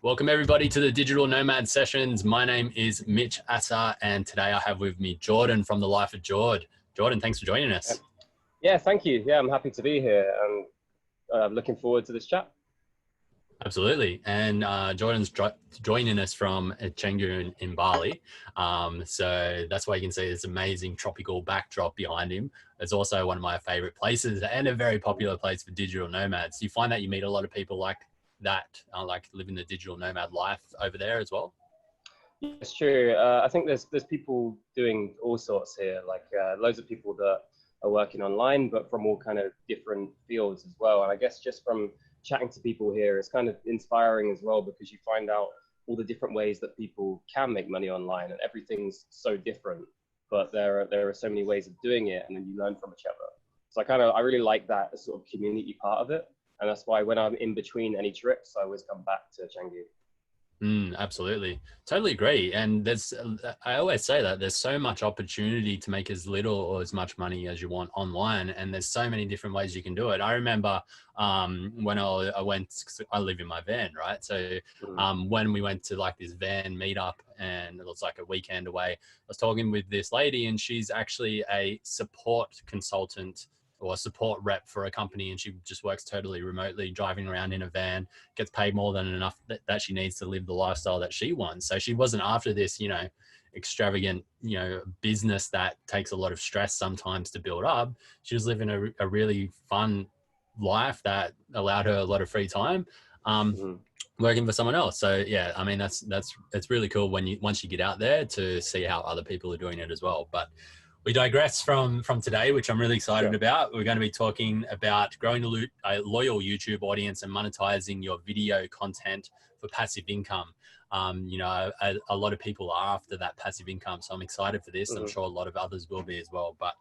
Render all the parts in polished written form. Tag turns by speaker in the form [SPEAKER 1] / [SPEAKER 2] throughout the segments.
[SPEAKER 1] Welcome everybody to the Digital Nomad Sessions. My name is Mitch Assar, and today I have with me Jordan from The Life of Jord. Jordan, thanks for joining us.
[SPEAKER 2] Yeah, thank you. Yeah, I'm happy to be here and looking forward to this chat.
[SPEAKER 1] Absolutely. And Jordan's joining us from Canggu in Bali. So that's why you can see this amazing tropical backdrop behind him. It's also one of my favorite places and a very popular place for digital nomads. You find that you meet a lot of people like that, like living the digital nomad life over there as well?
[SPEAKER 2] It's true. I think there's people doing all sorts here, like loads of people that are working online, but from all kind of different fields as well. And I guess just from chatting to people here, it's kind of inspiring as well, because you find out all the different ways that people can make money online, and everything's so different, but there are so many ways of doing it, and then you learn from each other. So I really like that sort of community part of it. And that's why when I'm in between any trips, I always come back to Canggu.
[SPEAKER 1] Absolutely. Totally agree. And I always say that there's so much opportunity to make as little or as much money as you want online. And there's so many different ways you can do it. I remember when I live in my van, right? So when we went to like this van meetup and it was like a weekend away, I was talking with this lady, and she's actually a support consultant or a support rep for a company, and she just works totally remotely, driving around in a van, gets paid more than enough that she needs to live the lifestyle that she wants. So she wasn't after this, extravagant, business that takes a lot of stress sometimes to build up. She was living a really fun life that allowed her a lot of free time, working for someone else. So yeah, I mean, it's really cool once you get out there to see how other people are doing it as well. But we digress from today, which I'm really excited about. We're going to be talking about growing a loyal YouTube audience and monetizing your video content for passive income. A lot of people are after that passive income, so I'm excited for this. I'm sure a lot of others will be as well. But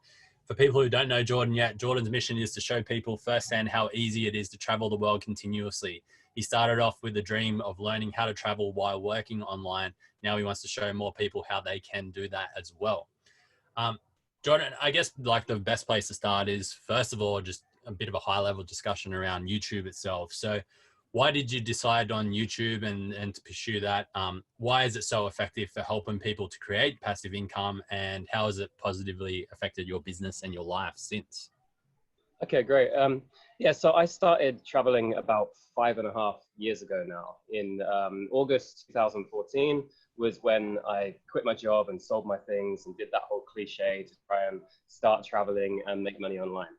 [SPEAKER 1] for people who don't know Jordan yet, Jordan's mission is to show people firsthand how easy it is to travel the world continuously. He started off with the dream of learning how to travel while working online. Now he wants to show more people how they can do that as well. Jordan, I guess like the best place to start is, first of all, just a bit of a high level discussion around YouTube itself. So why did you decide on YouTube and to pursue that? Why is it so effective for helping people to create passive income, and how has it positively affected your business and your life since?
[SPEAKER 2] Okay, great. Yeah, so I started traveling about 5.5 years ago now. In August 2014 was when I quit my job and sold my things and did that whole cliche to try and start traveling and make money online.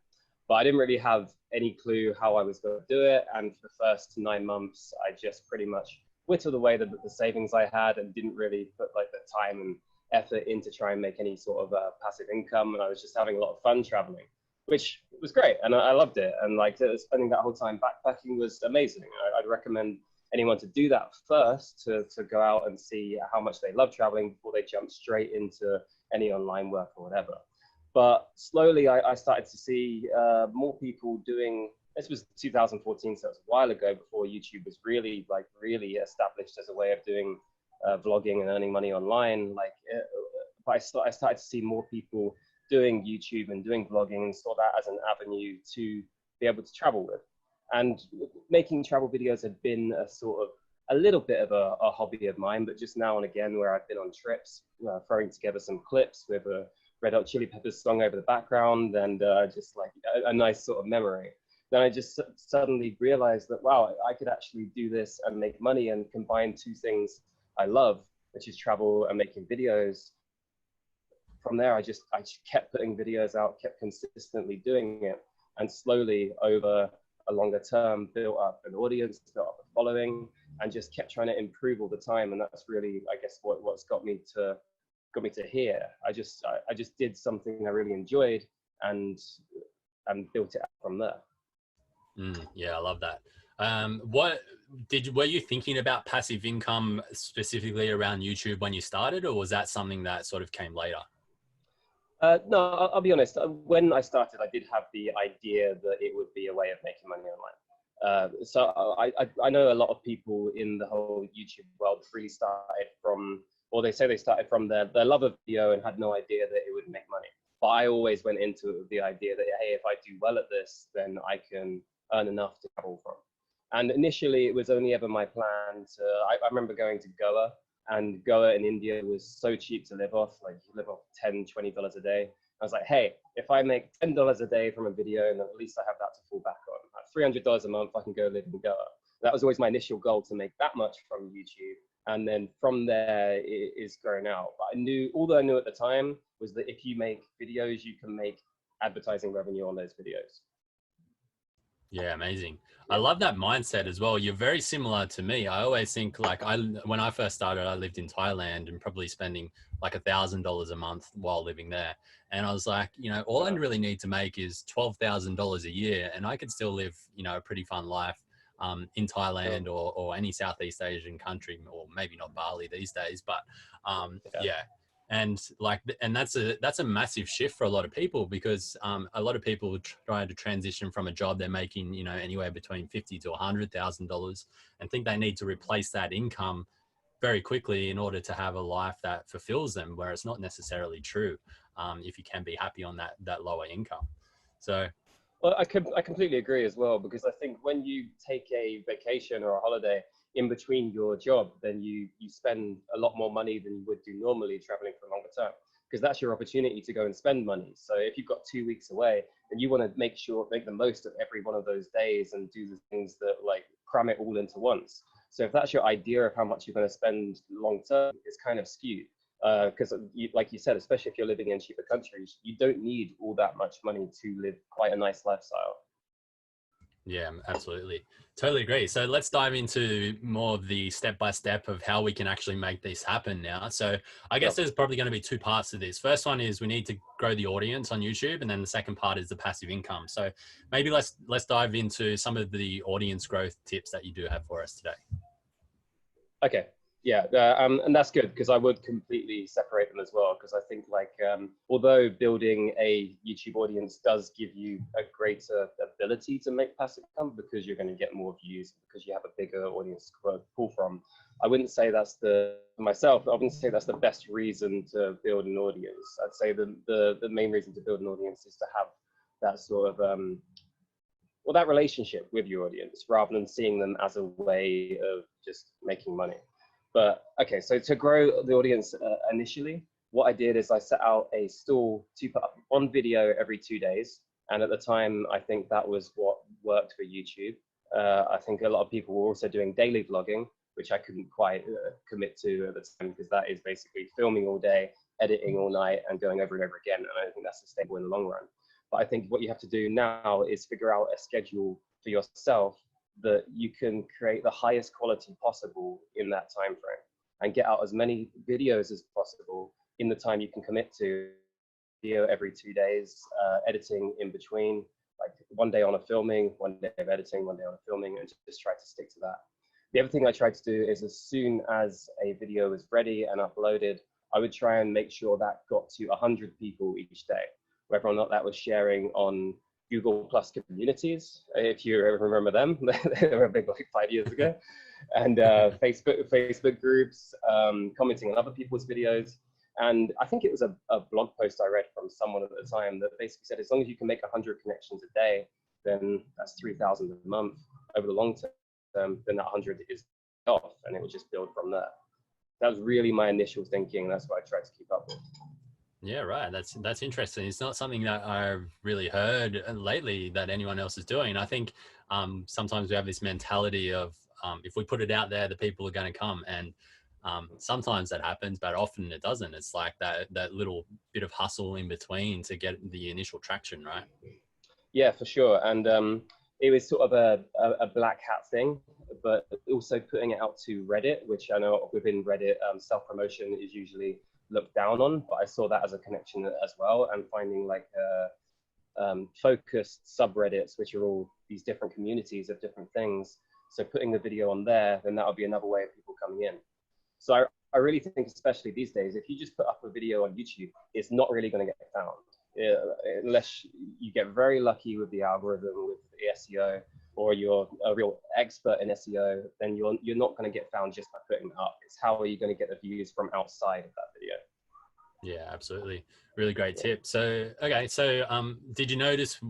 [SPEAKER 2] But I didn't really have any clue how I was going to do it. And for the first 9 months, I just pretty much whittled away the savings I had and didn't really put like the time and effort in to try and make any sort of passive income. And I was just having a lot of fun traveling, which was great. And I loved it. And like spending that whole time backpacking was amazing. I'd recommend anyone to do that first, to go out and see how much they love traveling before they jump straight into any online work or whatever. But slowly I started to see more people doing, this was 2014, so it was a while ago, before YouTube was really established as a way of doing vlogging and earning money online. But I started to see more people doing YouTube and doing vlogging, and saw that as an avenue to be able to travel with. And making travel videos had been a little bit of a hobby of mine, but just now and again, where I've been on trips, throwing together some clips with a Red Hot Chili Peppers song over the background, and just like a nice sort of memory. Then I just suddenly realized that, wow, I could actually do this and make money and combine two things I love, which is travel and making videos. From there, I just kept putting videos out, kept consistently doing it, and slowly over a longer term built up an audience, built up a following, and just kept trying to improve all the time. And that's really, I guess, what's got me to here. I just did something I really enjoyed and built it up from there.
[SPEAKER 1] Yeah, I love that. Were you thinking about passive income specifically around YouTube when you started, or was that something that sort of came later?
[SPEAKER 2] No, I'll be honest. When I started, I did have the idea that it would be a way of making money online. So I know a lot of people in the whole YouTube world really started from, or they say they started from their love of video and had no idea that it would make money. But I always went into it with the idea that, hey, if I do well at this, then I can earn enough to travel from. And initially, it was only ever my plan to. I remember going to Goa, and Goa in India was so cheap to live off. Like you live off $10, $20 a day. I was like, hey, if I make $10 a day from a video, and at least I have that to fall back on. At $300 a month, I can go live in Goa. That was always my initial goal, to make that much from YouTube. And then from there, it is growing out. But I knew, all that I knew at the time was that if you make videos, you can make advertising revenue on those videos.
[SPEAKER 1] Yeah, amazing. I
[SPEAKER 2] Yeah.
[SPEAKER 1] love that mindset as well. You're very similar to me. I always think like when I first started, I lived in Thailand and probably spending like $1,000 a month while living there. And I was like, you know, all I really need to make is $12,000 a year, and I could still live, you know, a pretty fun life in Thailand or any Southeast Asian country, or maybe not Bali these days, but yeah. And like, and that's a massive shift for a lot of people, because a lot of people try to transition from a job they're making, you know, anywhere between $50,000 to $100,000, and think they need to replace that income very quickly in order to have a life that fulfills them, where it's not necessarily true, if you can be happy on that lower income. So
[SPEAKER 2] Well, I completely agree as well, because I think when you take a vacation or a holiday in between your job, then you spend a lot more money than you would do normally traveling for a longer term, because that's your opportunity to go and spend money. So if you've got 2 weeks away, then you want to make the most of every one of those days and do the things that like cram it all into once. So if that's your idea of how much you're going to spend long term, it's kind of skewed. Because like you said, especially if you're living in cheaper countries, you don't need all that much money to live quite a nice lifestyle.
[SPEAKER 1] yeah, absolutely. Totally agree. So let's dive into more of the step by step of how we can actually make this happen now. So I guess
[SPEAKER 2] Sure.
[SPEAKER 1] there's probably going to be two parts to this. First one is we need to grow the audience on YouTube, and then the second part is the passive income. So maybe let's dive into some of the audience growth tips that you do have for us today.
[SPEAKER 2] Okay. Yeah, and that's good, because I would completely separate them as well, because I think like although building a YouTube audience does give you a greater ability to make passive income, because you're going to get more views, because you have a bigger audience to pull from, I wouldn't say that's I wouldn't say that's the best reason to build an audience. I'd say the main reason to build an audience is to have that sort of well, that relationship with your audience, rather than seeing them as a way of just making money. But okay, so to grow the audience initially, what I did is I set out a stall to put up one video every 2 days. And at the time, I think that was what worked for YouTube. I think a lot of people were also doing daily vlogging, which I couldn't quite commit to at the time, because that is basically filming all day, editing all night, and going over and over again. And I don't think that's sustainable in the long run. But I think what you have to do now is figure out a schedule for yourself that you can create the highest quality possible in that time frame, and get out as many videos as possible in the time you can commit to. Video every 2 days, editing in between, like one day on a filming, one day of editing, one day on a filming, and just try to stick to that. The other thing I tried to do is, as soon as a video was ready and uploaded, I would try and make sure that got to 100 people each day, whether or not that was sharing on Google Plus communities, if you remember them. They were big like 5 years ago. And Facebook groups, commenting on other people's videos. And I think it was a blog post I read from someone at the time that basically said, as long as you can make 100 connections a day, then that's 3,000 a month. Over the long term, then that 100 is off, and it would just build from there. That was really my initial thinking. That's what I tried to keep up with.
[SPEAKER 1] Yeah, right. That's interesting. It's not something that I've really heard lately that anyone else is doing. I think sometimes we have this mentality of if we put it out there, the people are going to come, and sometimes that happens, but often it doesn't. It's like that little bit of hustle in between to get the initial traction, right?
[SPEAKER 2] Yeah, for sure. And it was sort of a black hat thing, but also putting it out to Reddit, which I know within Reddit, self-promotion is usually looked down on, but I saw that as a connection as well, and finding like focused subreddits, which are all these different communities of different things. So putting the video on there, then that would be another way of people coming in. So I really think, especially these days, if you just put up a video on YouTube, it's not really going to get found. Unless you get very lucky with the algorithm, with the SEO, or you're a real expert in SEO, then you're not going to get found just by putting it up. It's how are you going to get the views from outside of that video.
[SPEAKER 1] Yeah, absolutely. Really great tip. So, okay. So, did you notice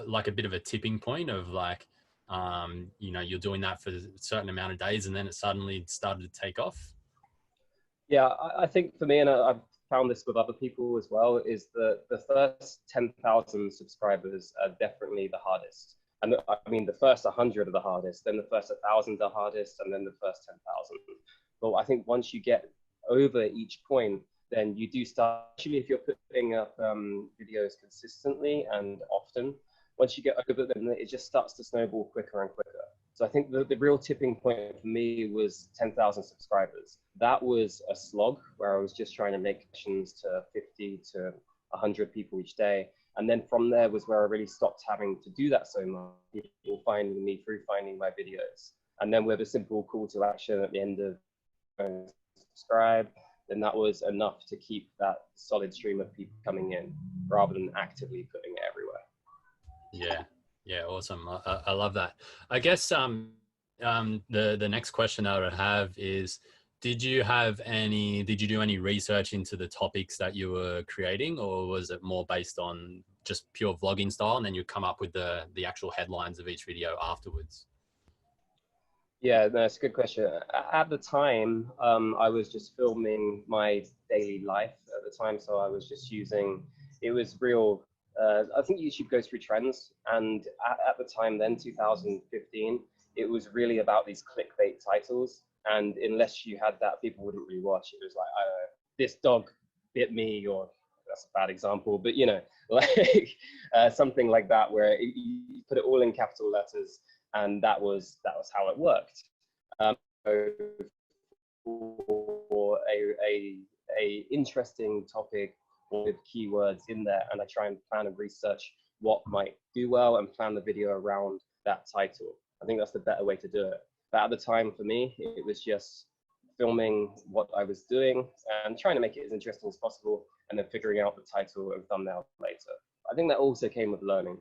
[SPEAKER 1] like a bit of a tipping point of like, you know, you're doing that for a certain amount of days and then it suddenly started to take off?
[SPEAKER 2] Yeah, I think for me, and I've found this with other people as well, is that the first 10,000 subscribers are definitely the hardest. And I mean, the first 100 are the hardest, then the first 1,000 are hardest, and then the first 10,000. But I think once you get over each point, then you do start, actually, if you're putting up videos consistently and often, once you get over them, it just starts to snowball quicker and quicker. So I think the real tipping point for me was 10,000 subscribers. That was a slog where I was just trying to make connections to 50 to 100 people each day. And then from there was where I really stopped having to do that so much. People finding me through finding my videos. And then with a simple call to action at the end of subscribe, then that was enough to keep that solid stream of people coming in rather than actively putting it everywhere.
[SPEAKER 1] Yeah. Yeah. Awesome. I love that. I guess, the next question I would have is, did you do any research into the topics that you were creating, or was it more based on just pure vlogging style and then you come up with the actual headlines of each video afterwards?
[SPEAKER 2] Yeah, no, it's a good question. At the time, I was just filming my daily life at the time, so I was just using, it was real, I think YouTube goes through trends, and at the time then, 2015, it was really about these clickbait titles, and unless you had that, people wouldn't really watch. It was like, I don't know, this dog bit me, or that's a bad example, but you know, like something like that, where you put it all in capital letters, and that was how it worked. So for a interesting topic with keywords in there, and I try and plan and research what might do well and plan the video around that title. I think that's the better way to do it. But at the time for me, it was just filming what I was doing and trying to make it as interesting as possible, and then figuring out the title and thumbnail later. I think that also came with learning.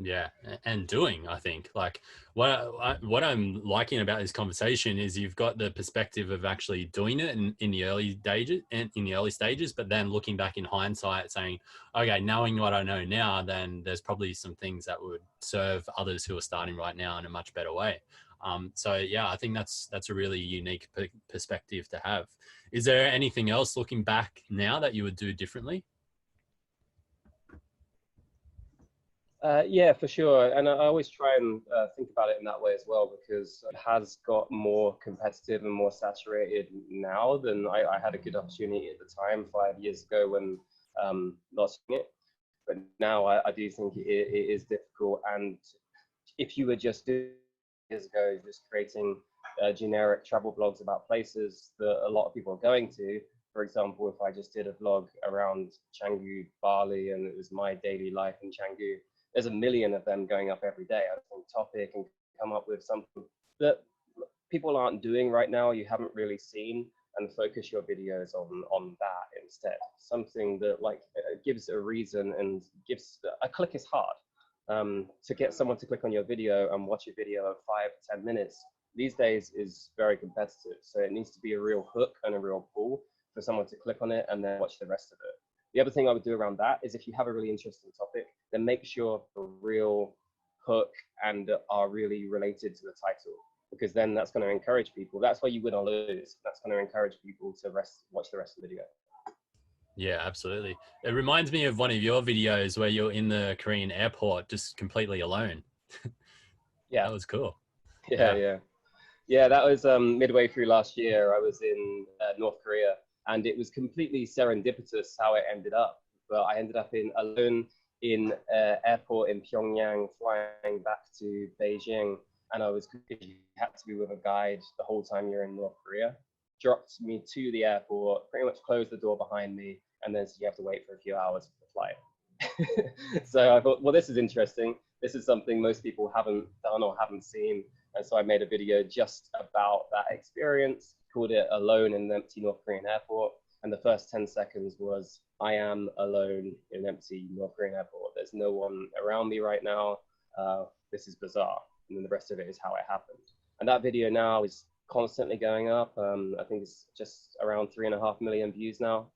[SPEAKER 1] Yeah, and doing, I think, like what I'm liking about this conversation is you've got the perspective of actually doing it in the early stages, but then looking back in hindsight saying, okay, knowing what I know now, then there's probably some things that would serve others who are starting right now in a much better way. So yeah, I think that's a really unique perspective to have. Is there anything else looking back now that you would do differently?
[SPEAKER 2] Yeah, for sure. And I always try and think about it in that way as well, because it has got more competitive and more saturated now than I had a good opportunity at the time 5 years ago when not seeing it. But now I do think it is difficult. And if you were just 2 years ago, just creating generic travel blogs about places that a lot of people are going to, for example, if I just did a vlog around Canggu, Bali, and it was my daily life in Canggu, there's a million of them going up every day. I think topic and come up with something that people aren't doing right now, you haven't really seen, and focus your videos on that instead. Something that like gives a reason and gives a click is hard. To get someone to click on your video and watch a video of 5 to 10 minutes these days is very competitive. So it needs to be a real hook and a real pull for someone to click on it and then watch the rest of it. The other thing I would do around that is if you have a really interesting topic, then make sure the real hook and are really related to the title, because then that's going to encourage people. That's why you win or lose. That's going to encourage people to watch the rest of the video.
[SPEAKER 1] Yeah, absolutely. It reminds me of one of your videos where you're in the Korean airport just completely alone.
[SPEAKER 2] Yeah.
[SPEAKER 1] That was cool.
[SPEAKER 2] Yeah,
[SPEAKER 1] Yeah.
[SPEAKER 2] yeah. Yeah, that was midway through last year. I was in North Korea, and it was completely serendipitous how it ended up. But I ended up alone in airport in Pyongyang, flying back to Beijing, and you had to be with a guide the whole time you're in North Korea. Dropped me to the airport, pretty much closed the door behind me, and then you have to wait for a few hours for the flight. So I thought, well, this is interesting. This is something most people haven't done or haven't seen. And so I made a video just about that experience, called it Alone in an Empty North Korean Airport. And the first 10 seconds was, I am alone in an empty North Korean airport. There's no one around me right now. This is bizarre. And then the rest of it is how it happened. And that video now is constantly going up. I think it's just around 3.5 million views now.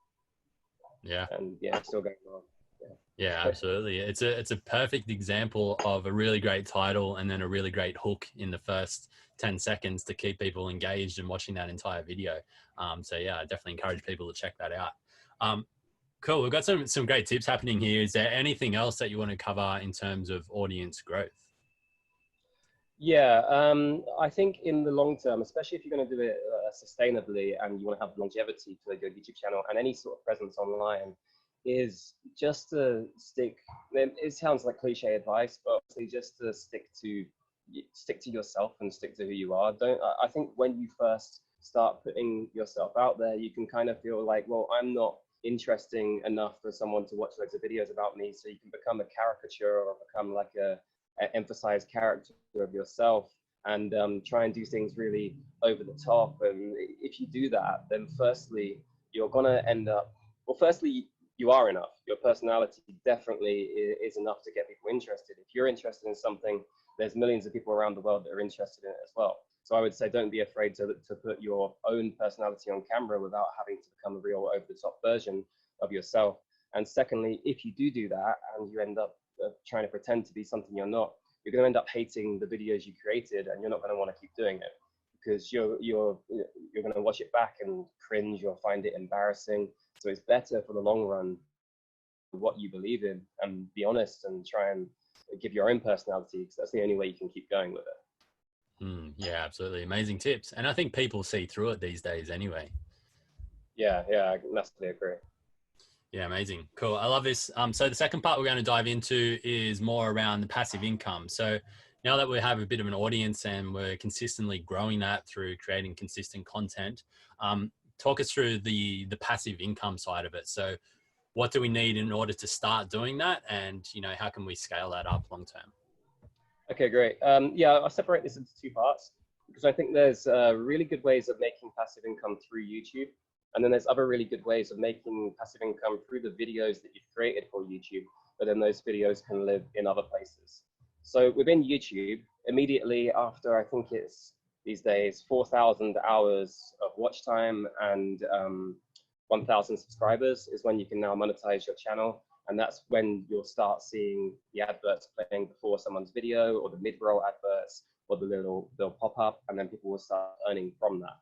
[SPEAKER 1] Yeah.
[SPEAKER 2] And yeah, it's still going on. Yeah.
[SPEAKER 1] Yeah, absolutely. It's a perfect example of a really great title and then a really great hook in the first 10 seconds to keep people engaged and watching that entire video. So yeah, I definitely encourage people to check that out. Um, cool. We've got some great tips happening here. Is there anything else that you want to cover in terms of audience growth?
[SPEAKER 2] Yeah, I think in the long term, especially if you're going to do it sustainably and you want to have longevity to your YouTube channel and any sort of presence online, is just to stick. It sounds like cliche advice, but obviously just to stick to yourself and stick to who you are. Don't. I think when you first start putting yourself out there, you can kind of feel like, well, I'm not interesting enough for someone to watch loads of videos about me, so you can become a caricature or become like a emphasize character of yourself and try and do things really over the top. And if you do that, then firstly, you're going to end up, well, firstly, you are enough. Your personality definitely is enough to get people interested. If you're interested in something, there's millions of people around the world that are interested in it as well. So I would say don't be afraid to put your own personality on camera without having to become a real over the top version of yourself. And secondly, if you do that and you end up trying to pretend to be something you're not, you're going to end up hating the videos you created, and you're not going to want to keep doing it because you're going to watch it back and cringe or find it embarrassing. So it's better for the long run what you believe in and be honest and try and give your own personality, because that's the only way you can keep going with it.
[SPEAKER 1] Yeah, absolutely. Amazing tips. And I think people see through it these days anyway.
[SPEAKER 2] Yeah, I massively agree.
[SPEAKER 1] Yeah, amazing. Cool. I love this. So the second part we're going to dive into is more around the passive income. So now that we have a bit of an audience and we're consistently growing that through creating consistent content, talk us through the passive income side of it. So what do we need in order to start doing that? And, how can we scale that up long term?
[SPEAKER 2] Okay, great. Yeah, I'll separate this into two parts because I think there's really good ways of making passive income through YouTube. And then there's other really good ways of making passive income through the videos that you've created for YouTube, but then those videos can live in other places. So within YouTube, immediately after, I think it's these days, 4,000 hours of watch time and 1,000 subscribers is when you can now monetize your channel. And that's when you'll start seeing the adverts playing before someone's video, or the mid-roll adverts, or they'll pop up, and then people will start earning from that.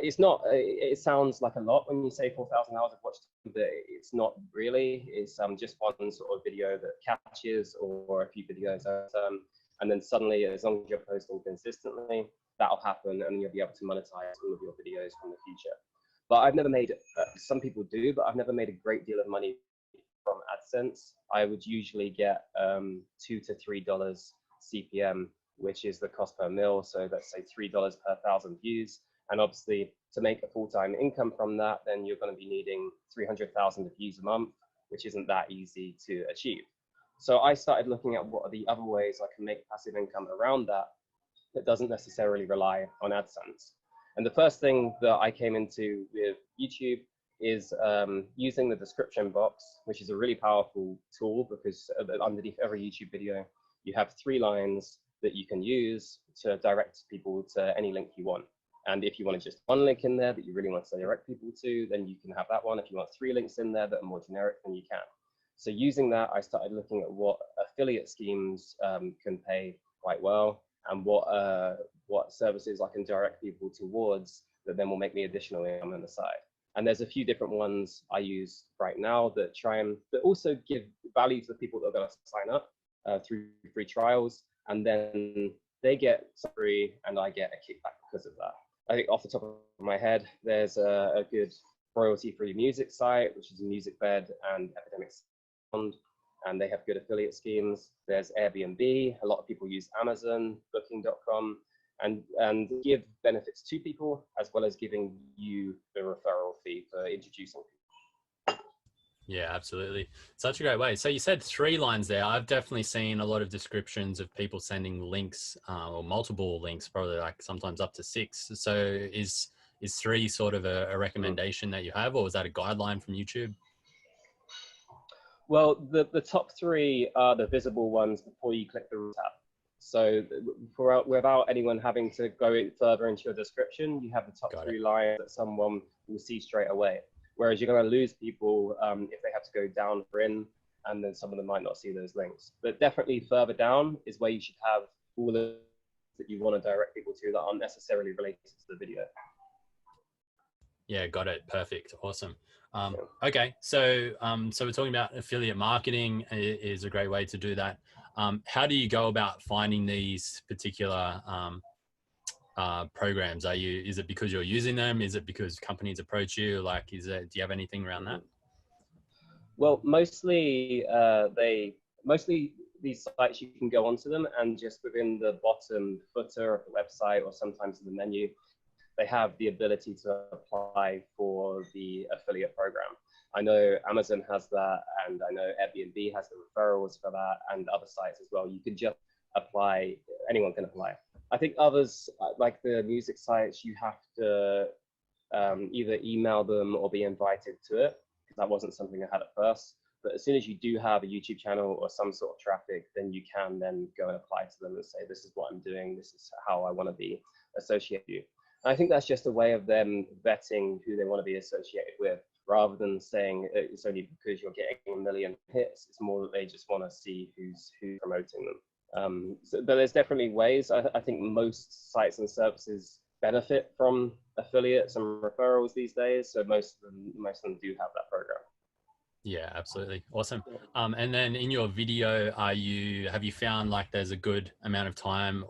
[SPEAKER 2] It's not, it sounds like a lot when you say 4,000 hours of watch time, but it's not really. It's just one sort of video that catches, or a few videos, and then suddenly, as long as you're posting consistently, that'll happen, and you'll be able to monetize all of your videos from the future. But I've never made, some people do, but I've never made a great deal of money from AdSense. I would usually get $2 to $3 CPM, which is the cost per mil. So let's say $3 per 1,000 views. And obviously, to make a full-time income from that, then you're going to be needing 300,000 views a month, which isn't that easy to achieve. So I started looking at what are the other ways I can make passive income around that doesn't necessarily rely on AdSense. And the first thing that I came into with YouTube is using the description box, which is a really powerful tool because underneath every YouTube video, you have 3 lines that you can use to direct people to any link you want. And if you want just one link in there that you really want to direct people to, then you can have that one. If you want 3 links in there that are more generic, then you can. So using that, I started looking at what affiliate schemes can pay quite well, and what services I can direct people towards that then will make me additional income on the side. And there's a few different ones I use right now that that also give value to the people that are going to sign up through free trials, and then they get free and I get a kickback because of that. I think off the top of my head, there's a good royalty-free music site, which is MusicBed and Epidemic Sound, and they have good affiliate schemes. There's Airbnb. A lot of people use Amazon, Booking.com, and give benefits to people as well as giving you the referral fee for introducing people.
[SPEAKER 1] Yeah, absolutely. Such a great way. So you said 3 lines there. I've definitely seen a lot of descriptions of people sending links or multiple links, probably like sometimes up to 6. So is 3 sort of a recommendation that you have, or is that a guideline from YouTube?
[SPEAKER 2] Well, the top 3 are the visible ones before you click the tab. So without anyone having to go further into your description, you have the top 3 lines that someone will see straight away. Whereas you're going to lose people if they have to go down for in. and then some of them might not see those links. But definitely further down is where you should have all the that you want to direct people to that aren't necessarily related to the video.
[SPEAKER 1] Yeah, got it. Perfect. Awesome.
[SPEAKER 2] Yeah.
[SPEAKER 1] Okay, so so we're talking about affiliate marketing is a great way to do that. How do you go about finding these particular programs? Is it because you're using them? Is it because companies approach you? Like, do you have anything around that?
[SPEAKER 2] Well, mostly these sites you can go onto them, and just within the bottom footer of the website or sometimes in the menu, they have the ability to apply for the affiliate program. I know Amazon has that, and I know Airbnb has the referrals for that, and other sites as well. You can just apply, anyone can apply. I think others, like the music sites, you have to either email them or be invited to it, because that wasn't something I had at first. But as soon as you do have a YouTube channel or some sort of traffic, then you can then go and apply to them and say, this is what I'm doing, this is how I want to be associated with you. And I think that's just a way of them vetting who they want to be associated with, rather than saying it's only because you're getting a million hits. It's more that they just want to see who's promoting them. But there's definitely ways. I think most sites and services benefit from affiliates and referrals these days. So most of them do have that program.
[SPEAKER 1] Yeah, absolutely. Awesome. And then in your video, have you found like there's a good amount of time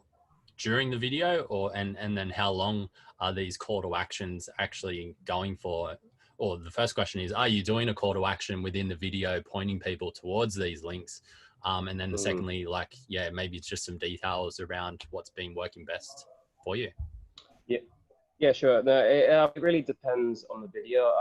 [SPEAKER 1] during the video, and then how long are these call to actions actually going for? Or the first question is, are you doing a call to action within the video pointing people towards these links? And then secondly, like, yeah, maybe it's just some details around what's been working best for you.
[SPEAKER 2] Yeah, sure. No, it really depends on the video.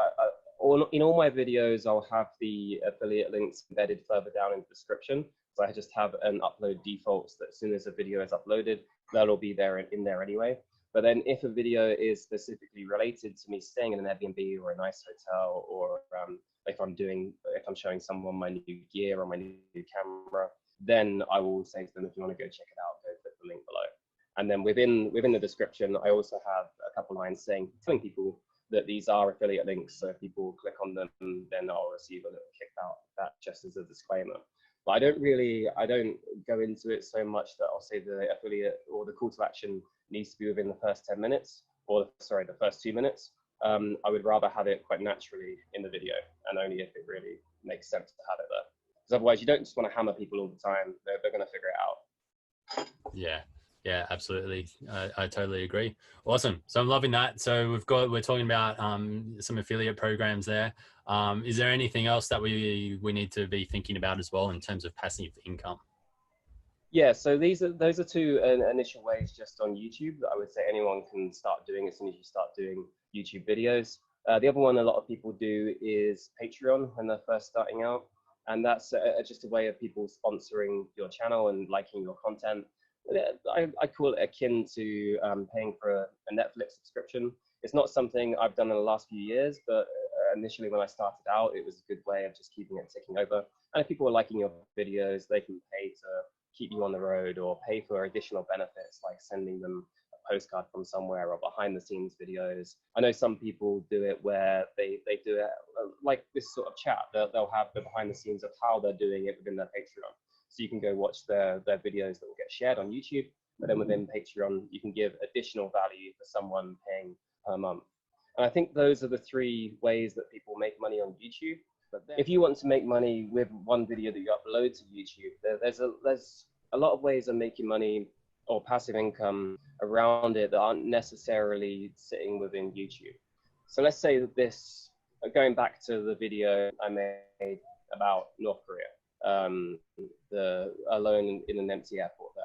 [SPEAKER 2] In all my videos, I'll have the affiliate links embedded further down in the description. So I just have an upload default that as soon as a video is uploaded, that'll be there in there anyway. But then if a video is specifically related to me staying in an Airbnb or a nice hotel, or if I'm showing someone my new gear or my new camera, then I will say to them, if you want to go check it out, go click the link below. And then within the description, I also have a couple lines telling people that these are affiliate links. So if people click on them, then I'll receive a little kickback, that just as a disclaimer. But I don't go into it so much that I'll say the affiliate or the call to action needs to be within the first 10 minutes, or sorry, the first 2 minutes. I would rather have it quite naturally in the video, and only if it really makes sense to have it there. Because otherwise, you don't just want to hammer people all the time. They're going to figure it out.
[SPEAKER 1] Yeah. Yeah, absolutely. I totally agree. Awesome. So I'm loving that. So we're talking about some affiliate programs there. Is there anything else that we need to be thinking about as well in terms of passive income?
[SPEAKER 2] Yeah, so those are two initial ways just on YouTube that I would say anyone can start doing as soon as you start doing YouTube videos. The other one a lot of people do is Patreon when they're first starting out. And that's just a way of people sponsoring your channel and liking your content. I call it akin to paying for a Netflix subscription. It's not something I've done in the last few years, but initially when I started out, it was a good way of just keeping it ticking over. And if people are liking your videos, they can pay to keep you on the road, or pay for additional benefits like sending them a postcard from somewhere, or behind the scenes videos. I know some people do it where they do it like this sort of chat. They'll have the behind the scenes of how they're doing it within their Patreon. So you can go watch their videos that will get shared on YouTube, but then within Patreon, you can give additional value for someone paying per month. And I think those are the three ways that people make money on YouTube. But if you want to make money with one video that you upload to YouTube, there's a lot of ways of making money or passive income around it that aren't necessarily sitting within YouTube. So let's say that going back to the video I made about North Korea, the alone in an empty airport there.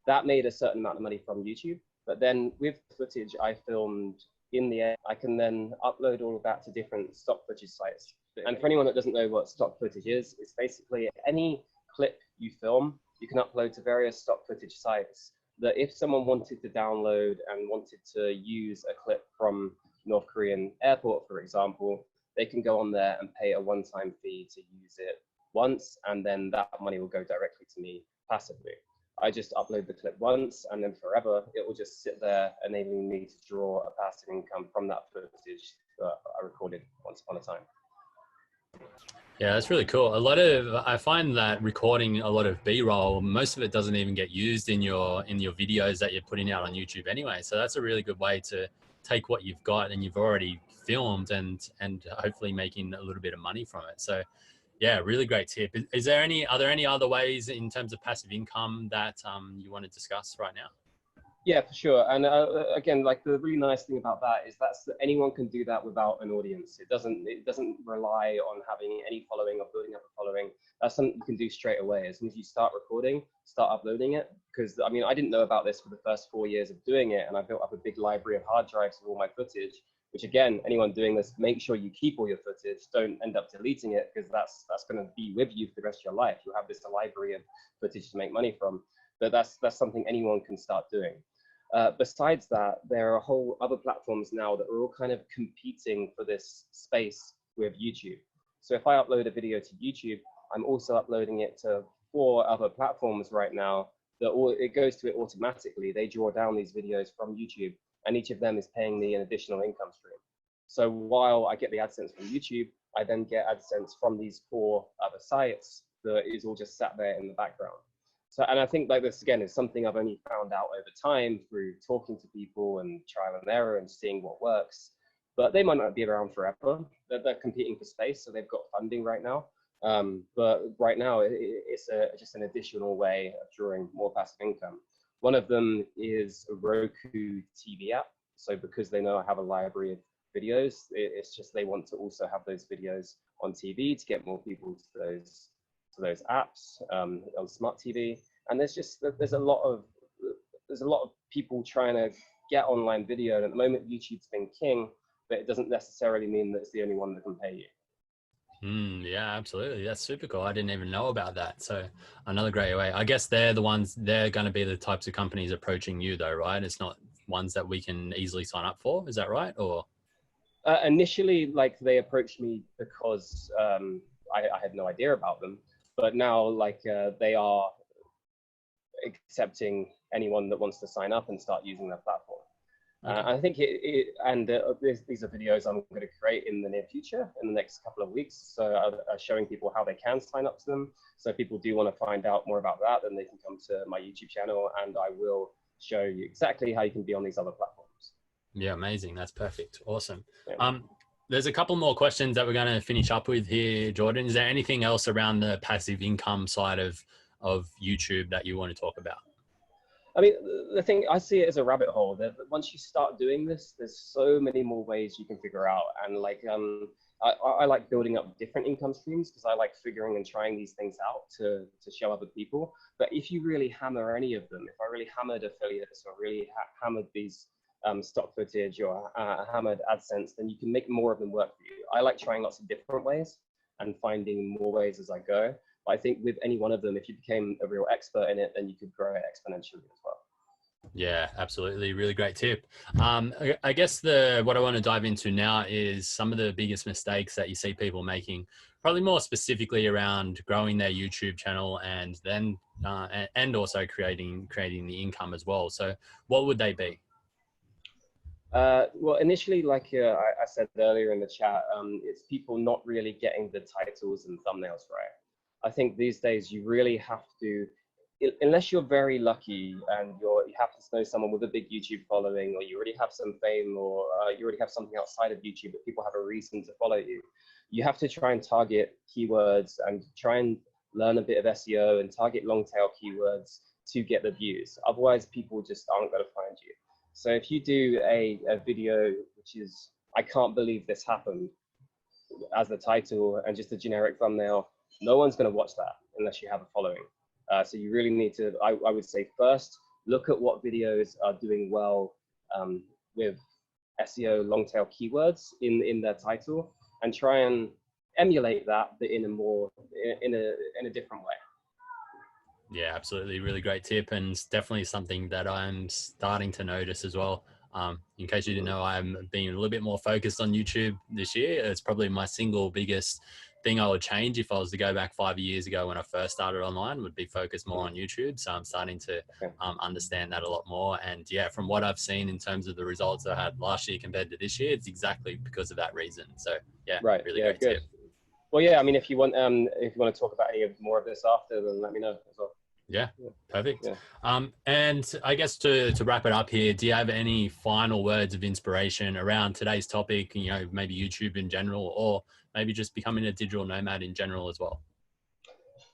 [SPEAKER 2] That made a certain amount of money from YouTube, but then with footage I filmed in the air, I can then upload all of that to different stock footage sites. And for anyone that doesn't know what stock footage is, it's basically any clip you film, you can upload to various stock footage sites that if someone wanted to download and wanted to use a clip from North Korean airport, for example, they can go on there and pay a one-time fee to use it once, and then that money will go directly to me passively. I just upload the clip once, and then forever it will just sit there, enabling me to draw a passive income from that footage that I recorded once upon a time.
[SPEAKER 1] Yeah, that's really cool. I find that recording a lot of B-roll, most of it doesn't even get used in your videos that you're putting out on YouTube anyway. So that's a really good way to take what you've got and you've already filmed and hopefully making a little bit of money from it. So yeah, really great tip. Are there any other ways in terms of passive income that you want to discuss right now?
[SPEAKER 2] Yeah, for sure. And again, like the really nice thing about that is that anyone can do that without an audience. It doesn't rely on having any following or building up a following. That's something you can do straight away as soon as you start recording, start uploading it. Because I mean, I didn't know about this for the first 4 years of doing it, and I built up a big library of hard drives of all my footage. Which again, anyone doing this, make sure you keep all your footage. Don't end up deleting it because that's going to be with you for the rest of your life. You'll have this library of footage to make money from. But that's something anyone can start doing. Besides that, there are whole other platforms now that are all kind of competing for this space with YouTube. So if I upload a video to YouTube, I'm also uploading it to 4 other platforms right now that it goes to it automatically. They draw down these videos from YouTube, and each of them is paying me an additional income stream. So while I get the AdSense from YouTube, I then get AdSense from these 4 other sites that is all just sat there in the background. So, and I think like this again is something I've only found out over time through talking to people and trial and error and seeing what works. But they might not be around forever. They're competing for space, so they've got funding right now. But right now, it's just an additional way of drawing more passive income. One of them is a Roku TV app. So because they know I have a library of videos, it's just they want to also have those videos on TV to get more people to those apps on smart TV. And there's a lot of people trying to get online video. And at the moment, YouTube's been king, but it doesn't necessarily mean that it's the only one that can pay you.
[SPEAKER 1] Yeah, absolutely. That's super cool. I didn't even know about that. So another great way. I guess they're going to be the types of companies approaching you though, right? It's not ones that we can easily sign up for. Is that right? Or
[SPEAKER 2] initially, like they approached me because I had no idea about them, but now like they are accepting anyone that wants to sign up and start using their platform. Okay. I think these are videos I'm going to create in the near future, in the next couple of weeks. So showing people how they can sign up to them. So if people do want to find out more about that, then they can come to my YouTube channel and I will show you exactly how you can be on these other platforms.
[SPEAKER 1] Yeah, amazing. That's perfect. Awesome. Yeah. There's a couple more questions that we're going to finish up with here, Jordan. Is there anything else around the passive income side of YouTube that you want to talk about?
[SPEAKER 2] I mean, the thing, I see it as a rabbit hole. That once you start doing this, there's so many more ways you can figure out. And like, I like building up different income streams because I like figuring and trying these things out to show other people. But if you really hammer any of them, if I really hammered affiliates or really hammered these stock footage or hammered AdSense, then you can make more of them work for you. I like trying lots of different ways and finding more ways as I go. I think with any one of them, if you became a real expert in it, then you could grow it exponentially as well.
[SPEAKER 1] Yeah, absolutely. Really great tip. I guess what I want to dive into now is some of the biggest mistakes that you see people making, probably more specifically around growing their YouTube channel and then and also creating the income as well. So what would they be?
[SPEAKER 2] Well, initially, like I said earlier in the chat, it's people not really getting the titles and thumbnails right. I think these days you really have to, unless you're very lucky and you have to know someone with a big YouTube following, or you already have some fame, or you already have something outside of YouTube that people have a reason to follow you. You have to try and target keywords and try and learn a bit of SEO and target long tail keywords to get the views. Otherwise, people just aren't going to find you. So if you do a video which is, I can't believe this happened, as the title and just a generic thumbnail, no one's going to watch that unless you have a following. So you really need to, I would say first, look at what videos are doing well with SEO long tail keywords in their title and try and emulate that, but in a different way.
[SPEAKER 1] Yeah, absolutely. Really great tip. And it's definitely something that I'm starting to notice as well. In case you didn't know, I'm being a little bit more focused on YouTube this year. It's probably my single biggest thing I would change if I was to go back 5 years ago when I first started online, would be focused more on YouTube. So I'm starting to understand that a lot more. And yeah, from what I've seen in terms of the results I had last year compared to this year, it's exactly because of that reason. So yeah,
[SPEAKER 2] right.
[SPEAKER 1] really great tip.
[SPEAKER 2] Well, yeah, I mean, if you want to talk about any more of this after, then let me know as well.
[SPEAKER 1] Yeah, perfect.
[SPEAKER 2] Yeah.
[SPEAKER 1] And I guess to wrap it up here, do you have any final words of inspiration around today's topic, you know, maybe YouTube in general, or maybe just becoming a digital nomad in general as well?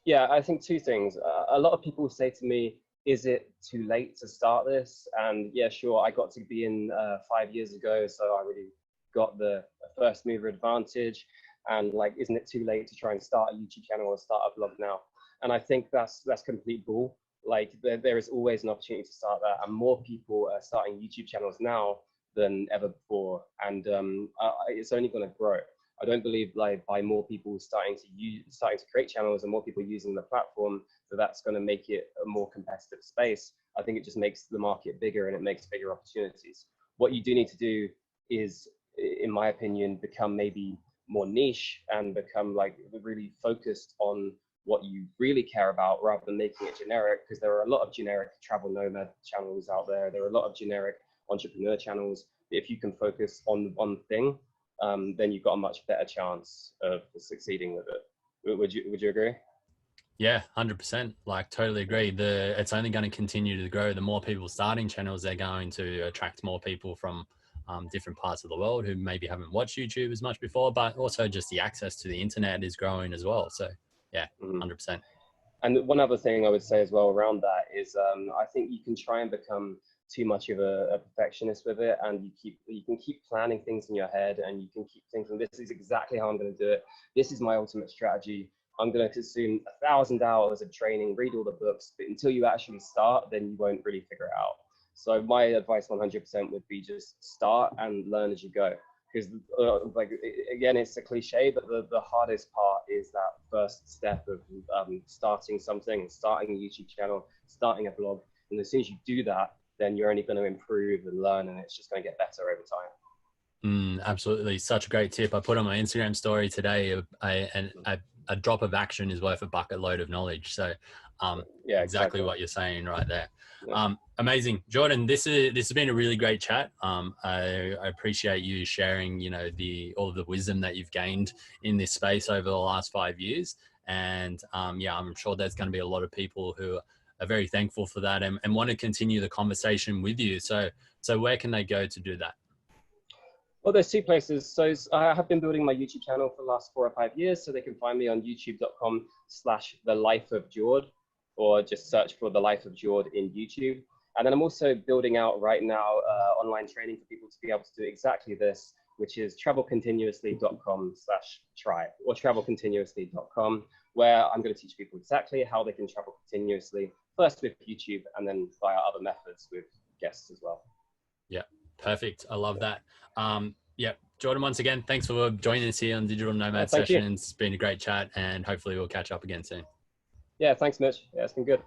[SPEAKER 2] Yeah, I think two things. A lot of people say to me, is it too late to start this? And yeah, sure, I got to be in 5 years ago, so I really got the first mover advantage. And like, isn't it too late to try and start a YouTube channel or start a blog now? And I think that's complete bull. Like, there is always an opportunity to start that, and more people are starting YouTube channels now than ever before, and it's only going to grow. I don't believe like by more people starting to create channels and more people using the platform, that's going to make it a more competitive space. I think it just makes the market bigger and it makes bigger opportunities. What you do need to do is, in my opinion, become maybe more niche and become like really focused on what you really care about rather than making it generic, because there are a lot of generic travel nomad channels out there. There are a lot of generic entrepreneur channels. If you can focus on one thing, then you've got a much better chance of succeeding with it. Would you agree?
[SPEAKER 1] Yeah, 100%. Like, totally agree. It's only going to continue to grow. The more people starting channels, they're going to attract more people from different parts of the world who maybe haven't watched YouTube as much before, but also just the access to the internet is growing as well. So yeah, 100%.
[SPEAKER 2] And one other thing I would say as well around that is, I think you can try and become too much of a perfectionist with it, and you can keep planning things in your head, and you can keep thinking, this is exactly how I'm going to do it. This is my ultimate strategy. I'm going to consume 1,000 hours of training, read all the books, but until you actually start, then you won't really figure it out. So my advice 100% would be just start and learn as you go. Because like, again, it's a cliche, but the hardest part is that first step of starting something, starting a YouTube channel, starting a blog. And as soon as you do that, then you're only going to improve and learn, and it's just going to get better over time.
[SPEAKER 1] Absolutely. Such a great tip. I put on my Instagram story today, a drop of action is worth a bucket load of knowledge. So
[SPEAKER 2] Yeah,
[SPEAKER 1] exactly what you're saying right there.
[SPEAKER 2] Yeah.
[SPEAKER 1] Amazing. Jordan, this has been a really great chat. I appreciate you sharing, you know, all of the wisdom that you've gained in this space over the last 5 years. And yeah, I'm sure there's going to be a lot of people who are very thankful for that and want to continue the conversation with you. So where can they go to do that?
[SPEAKER 2] Well, there's two places. So I have been building my YouTube channel for the last 4 or 5 years. So they can find me on youtube.com/thelifeofjord, or just search for The Life of Jord in YouTube. And then I'm also building out right now online training for people to be able to do exactly this, which is travelcontinuously.com/try, or travelcontinuously.com, where I'm going to teach people exactly how they can travel continuously, first with YouTube and then via other methods with guests as well.
[SPEAKER 1] Yeah, perfect. I love that. Yeah, Jordan, once again, thanks for joining us here on Digital Nomad Sessions. It's been a great chat, and hopefully we'll catch up again soon.
[SPEAKER 2] Yeah, thanks, Mitch. Yeah, it's been good.